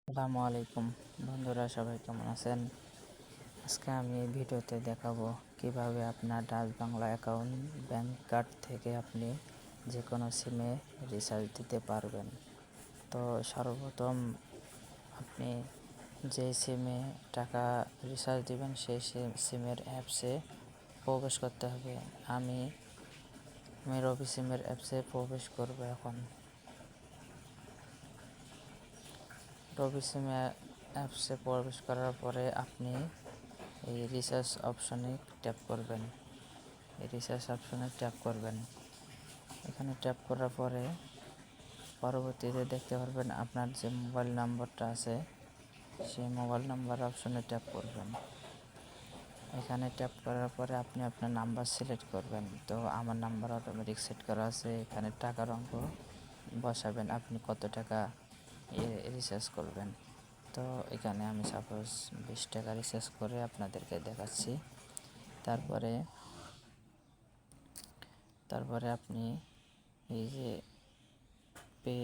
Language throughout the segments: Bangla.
আসসালামু আলাইকুম বন্ধুরা, সবাই কেমন আছেন? আজকে আমি এই ভিডিওতে দেখাবো কিভাবে আপনার Dutch Bangla account bank card থেকে আপনি যে কোনো সিমে রিচার্জ দিতে পারবেন। তো সর্বপ্রথম আপনি যে সিমে টাকা রিচার্জ দিবেন সেই সিমের অ্যাপসে প্রবেশ করতে হবে। আমি রবি সিমের অ্যাপসে প্রবেশ করব। এখন রবি সিমে অ্যাপসে প্রবেশ করার পরে আপনি এই রিচার্জ অপশনে ট্যাপ করবেন। এখানে ট্যাপ করার পরে পরবর্তীতে দেখতে পারবেন আপনার যে মোবাইল নাম্বারটা আছে সেই মোবাইল নাম্বার অপশনে ট্যাপ করবেন। এখানে ট্যাপ করার পরে আপনি আপনার নাম্বার সিলেক্ট করবেন। তো আমার নাম্বার অটোমেটিক সেট করা আছে। এখানে টাকার অঙ্ক বসাবেন, আপনি কত টাকা রিচার্জ করবেন। তো এখানে আমি সাপোজ 20 টাকা রিচার্জ করে আপনাদেরকে দেখাচ্ছি। তারপরে আপনি এই যে পে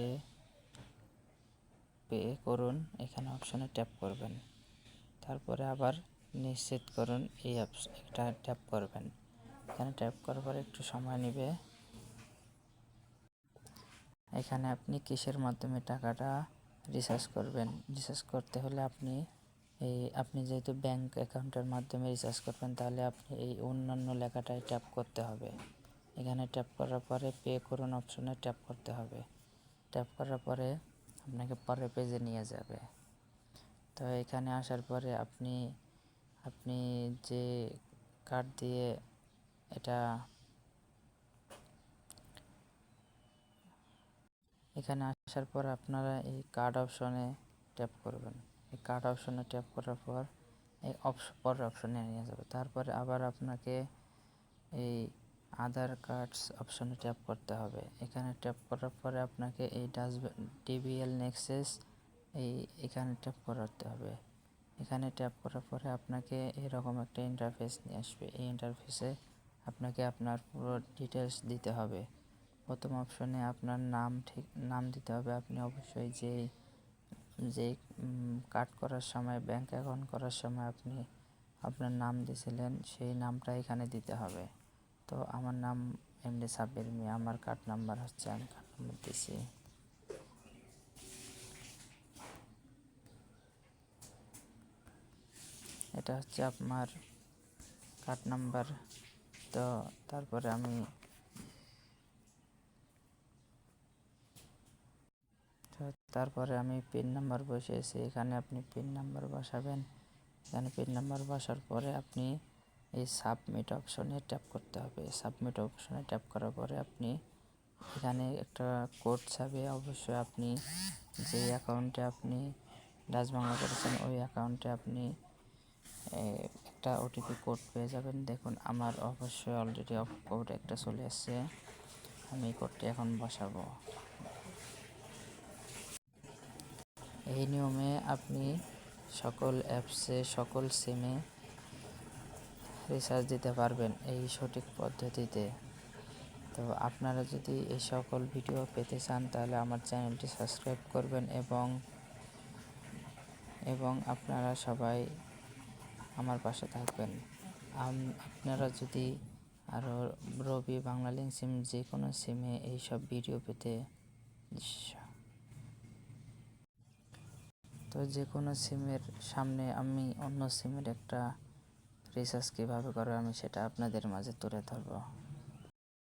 পে করুন এখানে অপশনে ট্যাপ করবেন। তারপরে আবার নিশ্চিত করুন এই এটা ট্যাপ করবেন। এখানে ট্যাপ করার পরে একটু সময় নেবে। এখানে আপনি কিসের মাধ্যমে টাকাটা রিচার্জ করবেন, রিচার্জ করতে হলে আপনি যেহেতু ব্যাংক অ্যাকাউন্টের মাধ্যমে রিচার্জ করবেন, তাহলে আপনি এই অন্যান্য লেখাটায় ট্যাপ করতে হবে। এখানে ট্যাপ করার পরে পে করুন অপশনে ট্যাপ করতে হবে। ট্যাপ করার পরে আপনাকে পরের পেজে নিয়ে যাবে। তো এখানে আসার পরে আপনি যে কার্ড দিয়ে এটা এখানে আসার পর আপনারা এই কার্ড অপশনে ট্যাপ করবেন। এই কার্ড অপশনে ট্যাপ করার পর এই পরের অপশনে নিয়ে যাবে। তারপরে আবার আপনাকে এই আধার কার্ডস অপশনে ট্যাপ করতে হবে। এখানে ট্যাপ করার পরে আপনাকে এই ডিবিএল নেক্সাস এখানে ট্যাপ করাতে হবে। এখানে ট্যাপ করার পরে আপনাকে এরকম একটা ইন্টারফেস নিয়ে আসবে। এই ইন্টারফেসে আপনাকে আপনার পুরো ডিটেলস দিতে হবে। প্রথম অপশনে আপনার নাম দিতে হবে। আপনি অবশ্যই যেই কার্ড করার সময়, ব্যাংক অ্যাকাউন্ট করার সময় আপনি আপনার নাম দিয়েছিলেন সেই নামটা এখানে দিতে হবে। তো আমার নাম এমডি সাব্বির মিয়া, আমার কার্ড নাম্বার হচ্ছে, আমি কার্ড নাম্বার দিছি। এটা হচ্ছে আপনার কার্ড নাম্বার। তো তারপরে আমি পিন নাম্বার বসিয়েছি। এখানে আপনি পিন নাম্বার বসাবেন। এখানে পিন নাম্বার বসার পরে আপনি এই সাবমিট অপশনে ট্যাপ করতে হবে। সাবমিট অপশনে ট্যাপ করার পরে আপনি এখানে একটা কোড চাবে। অবশ্যই আপনি যে অ্যাকাউন্টে আপনি ডাচ বাংলা করেছেন ওই অ্যাকাউন্টে আপনি একটা ওটিপি কোড পেয়ে যাবেন। দেখুন আমার অবশ্যই অলরেডি কোড একটা চলে আসছে। আমি এই কোডটি এখন বসাবো। এই নিয়মে আপনি সকল অ্যাপসে, সকল সিমে রিচার্জ দিতে পারবেন এই সঠিক পদ্ধতিতে। তো আপনারা যদি এই সকল ভিডিও পেতে চান তাহলে আমার চ্যানেলটি সাবস্ক্রাইব করবেন এবং আপনারা সবাই আমার পাশে থাকবেন। আপনারা যদি আরও রবি বাংলা লিঙ্ক সিম যে কোনো সিমে এইসব ভিডিও পেতে, তো যে কোনো সিমের সামনে আমি অন্য সিমের একটা রিচার্জ কীভাবে করবো আমি সেটা আপনাদের মাঝে তুলে ধরবো।